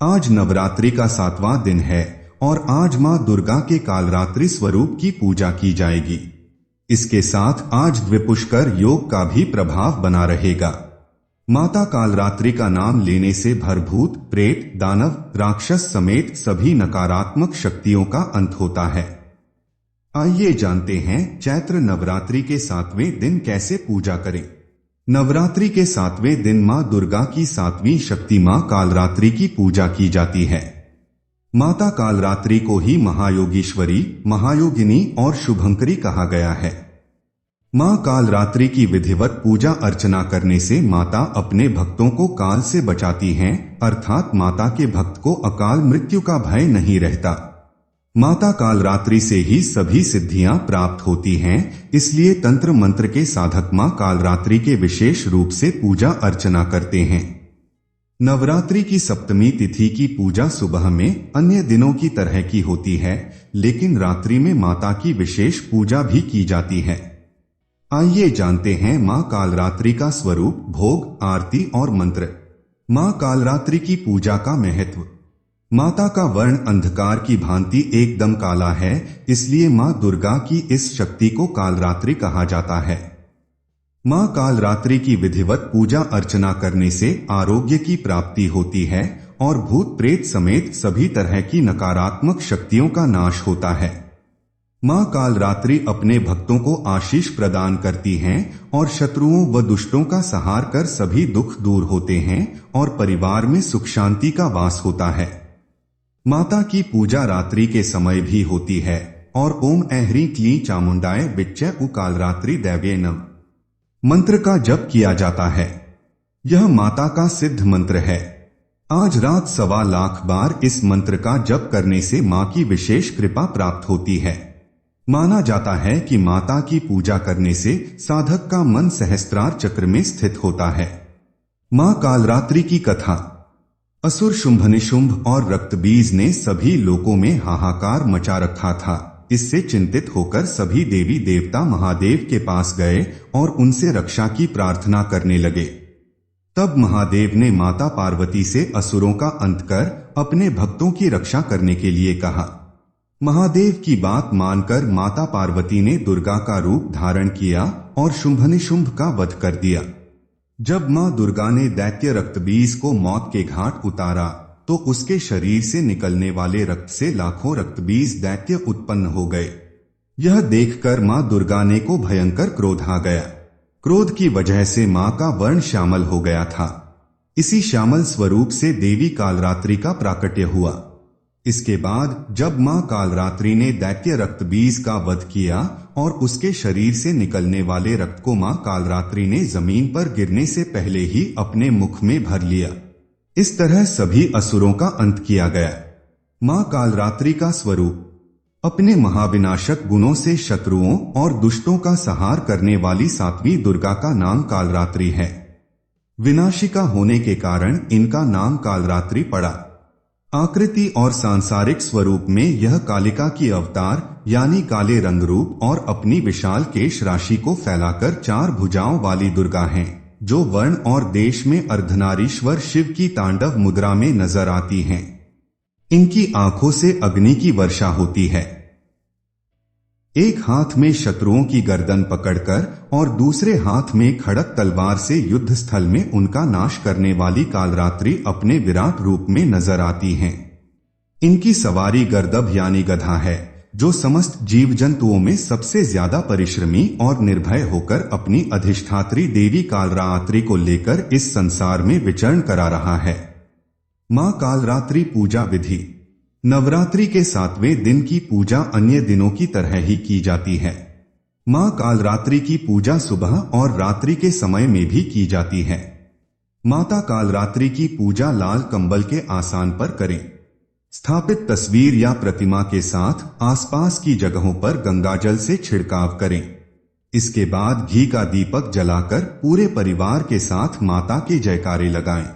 आज नवरात्रि का 7वां दिन है और आज मां दुर्गा के कालरात्रि स्वरूप की पूजा की जाएगी। इसके साथ आज द्विपुष्कर योग का भी प्रभाव बना रहेगा। माता कालरात्रि का नाम लेने से भरभूत प्रेत, दानव, राक्षस समेत सभी नकारात्मक शक्तियों का अंत होता है। आइए जानते हैं चैत्र नवरात्रि के 7वें दिन कैसे पूजा करें। नवरात्रि के 7वें दिन मां दुर्गा की 7वीं शक्ति मां कालरात्रि की पूजा की जाती है। माता कालरात्रि को ही महायोगीश्वरी, महायोगिनी और शुभंकरी कहा गया है। मां कालरात्रि की विधिवत पूजा अर्चना करने से माता अपने भक्तों को काल से बचाती हैं, अर्थात माता के भक्त को अकाल मृत्यु का भय नहीं रहता। माता कालरात्रि से ही सभी सिद्धियां प्राप्त होती हैं, इसलिए तंत्र मंत्र के साधक मां कालरात्रि के विशेष रूप से पूजा अर्चना करते हैं। नवरात्रि की सप्तमी तिथि की पूजा सुबह में अन्य दिनों की तरह की होती है, लेकिन रात्रि में माता की विशेष पूजा भी की जाती है। आइए जानते हैं मां कालरात्रि का स्वरूप, भोग, आरती और मंत्र। मां कालरात्रि की पूजा का महत्व। माता का वर्ण अंधकार की भांति एकदम काला है, इसलिए मां दुर्गा की इस शक्ति को कालरात्रि कहा जाता है। मां कालरात्रि की विधिवत पूजा अर्चना करने से आरोग्य की प्राप्ति होती है और भूत प्रेत समेत सभी तरह की नकारात्मक शक्तियों का नाश होता है। मां कालरात्रि अपने भक्तों को आशीष प्रदान करती हैं और शत्रुओं व दुष्टों का संहार कर सभी दुख दूर होते हैं और परिवार में सुख शांति का वास होता है। माता की पूजा रात्रि के समय भी होती है और ओम ऐह्रीं क्लीं चामुंडाय विच्चै उ कालरात्रि दैव्ये नमः मंत्र का जप किया जाता है। यह माता का सिद्ध मंत्र है। आज रात 1.25 लाख बार इस मंत्र का जप करने से मां की विशेष कृपा प्राप्त होती है। माना जाता है कि माता की पूजा करने से साधक का मन सहस्त्रार चक्र में स्थित होता है। मां कालरात्रि की कथा। असुर शुंभनिशुंभ और रक्तबीज ने सभी लोकों में हाहाकार मचा रखा था। इससे चिंतित होकर सभी देवी देवता महादेव के पास गए और उनसे रक्षा की प्रार्थना करने लगे। तब महादेव ने माता पार्वती से असुरों का अंत कर अपने भक्तों की रक्षा करने के लिए कहा। महादेव की बात मानकर माता पार्वती ने दुर्गा का रूप धारण किया और शुंभनिशुंभ का वध कर दिया। जब मां दुर्गा ने दैत्य रक्तबीज को मौत के घाट उतारा तो उसके शरीर से निकलने वाले रक्त से लाखों रक्तबीज दैत्य उत्पन्न हो गए। यह देखकर मां दुर्गा ने को भयंकर क्रोध आ गया। क्रोध की वजह से मां का वर्ण श्यामल हो गया था। इसी श्यामल स्वरूप से देवी कालरात्रि का प्राकट्य हुआ। इसके बाद जब मां कालरात्रि ने दैत्य रक्तबीज का वध किया और उसके शरीर से निकलने वाले रक्त को मां कालरात्रि ने जमीन पर गिरने से पहले ही अपने मुख में भर लिया। इस तरह सभी असुरों का अंत किया गया। मां कालरात्रि का स्वरूप। अपने महाविनाशक गुणों से शत्रुओं और दुष्टों का संहार करने वाली 7वीं दुर्गा का नाम कालरात्रि है। विनाशिका होने के कारण इनका नाम कालरात्रि पड़ा। आकृति और सांसारिक स्वरूप में यह कालिका की अवतार यानी काले रंग रूप और अपनी विशाल केश राशि को फैलाकर 4 भुजाओं वाली दुर्गा हैं, जो वर्ण और देश में अर्धनारीश्वर शिव की तांडव मुद्रा में नजर आती हैं। इनकी आंखों से अग्नि की वर्षा होती है। एक हाथ में शत्रुओं की गर्दन पकड़कर और दूसरे हाथ में खड़क तलवार से युद्ध स्थल में उनका नाश करने वाली कालरात्रि अपने विराट रूप में नजर आती हैं। इनकी सवारी गर्दभ यानी गधा है, जो समस्त जीव जंतुओं में सबसे ज्यादा परिश्रमी और निर्भय होकर अपनी अधिष्ठात्री देवी कालरात्रि को लेकर इस संसार में विचरण करा रहा है। मां कालरात्रि पूजा विधि। नवरात्रि के 7वें दिन की पूजा अन्य दिनों की तरह ही की जाती है। मां कालरात्रि की पूजा सुबह और रात्रि के समय में भी की जाती है। माता कालरात्रि की पूजा लाल कंबल के आसान पर करें। स्थापित तस्वीर या प्रतिमा के साथ आसपास की जगहों पर गंगाजल से छिड़काव करें। इसके बाद घी का दीपक जलाकर पूरे परिवार के साथ माता के जयकारे लगाएं।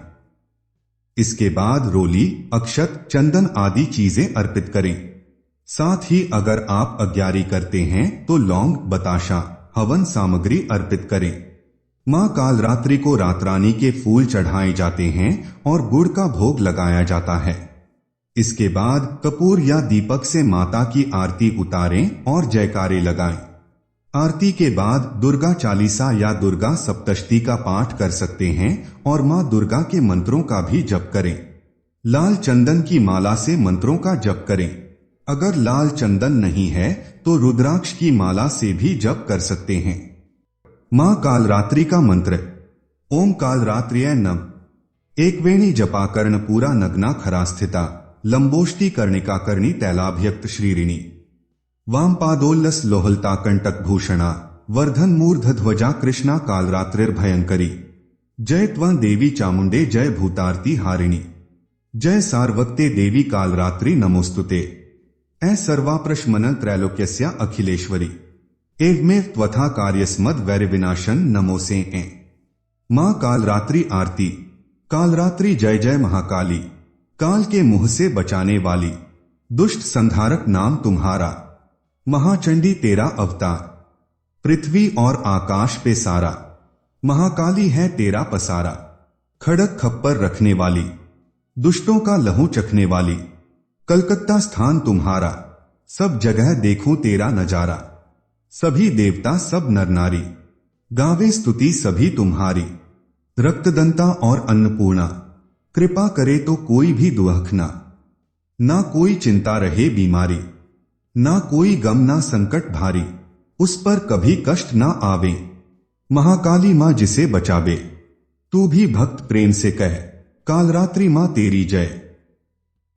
इसके बाद रोली, अक्षत, चंदन आदि चीजें अर्पित करें। साथ ही अगर आप अग्यारी करते हैं तो लौंग, बताशा, हवन सामग्री अर्पित करें। माँ कालरात्रि को रातरानी के फूल चढ़ाए जाते हैं और गुड़ का भोग लगाया जाता है। इसके बाद कपूर या दीपक से माता की आरती उतारें और जयकारे लगाएं। आरती के बाद दुर्गा चालीसा या दुर्गा सप्तशती का पाठ कर सकते हैं और माँ दुर्गा के मंत्रों का भी जप करें। लाल चंदन की माला से मंत्रों का जप करें। अगर लाल चंदन नहीं है तो रुद्राक्ष की माला से भी जप कर सकते हैं। माँ कालरात्रि का मंत्र। ओम कालरात्र्यै नमः। एकवेणी जपा कर्णपूरा नग्ना खरा स्थिता लंबोष्टि कर्णिका कर्णी तैलाभ्यक्त श्रीरिणी वामपादोल्लस लोहलता कंटक भूषणा वर्धन मूर्धध्वजा कृष्णा कालरात्रिर्भयंकरी। जय त्वं देवी चामुंडे जय भूतार्ति हारिणी। जय सार्वक्ते देवी कालरात्रि नमोस्तुते। ऐ सर्वाप्रशमन त्रैलोक्यस्या अखिलेश्वरी एवमेव त्वथा कार्यस्मद वैरविनाशन नमोसे ऐ। माँ कालरात्रि आरती। कालरात्रि जय जय महाकाली, काल के मुंह से बचाने वाली, दुष्ट संधारक नाम तुम्हारा, महाचंडी तेरा अवतार, पृथ्वी और आकाश पे सारा, महाकाली है तेरा पसारा, खड़क खप्पर रखने वाली, दुष्टों का लहू चखने वाली, कलकत्ता स्थान तुम्हारा, सब जगह देखूं तेरा नजारा, सभी देवता सब नर नारी, गावे स्तुति सभी तुम्हारी, रक्तदंता और अन्नपूर्णा, कृपा करे तो कोई भी दुअखना, ना कोई चिंता रहे बीमारी, ना कोई गम ना संकट भारी, उस पर कभी कष्ट ना आवे, महाकाली माँ जिसे बचावे, तू भी भक्त प्रेम से कह, कालरात्रि माँ तेरी जय।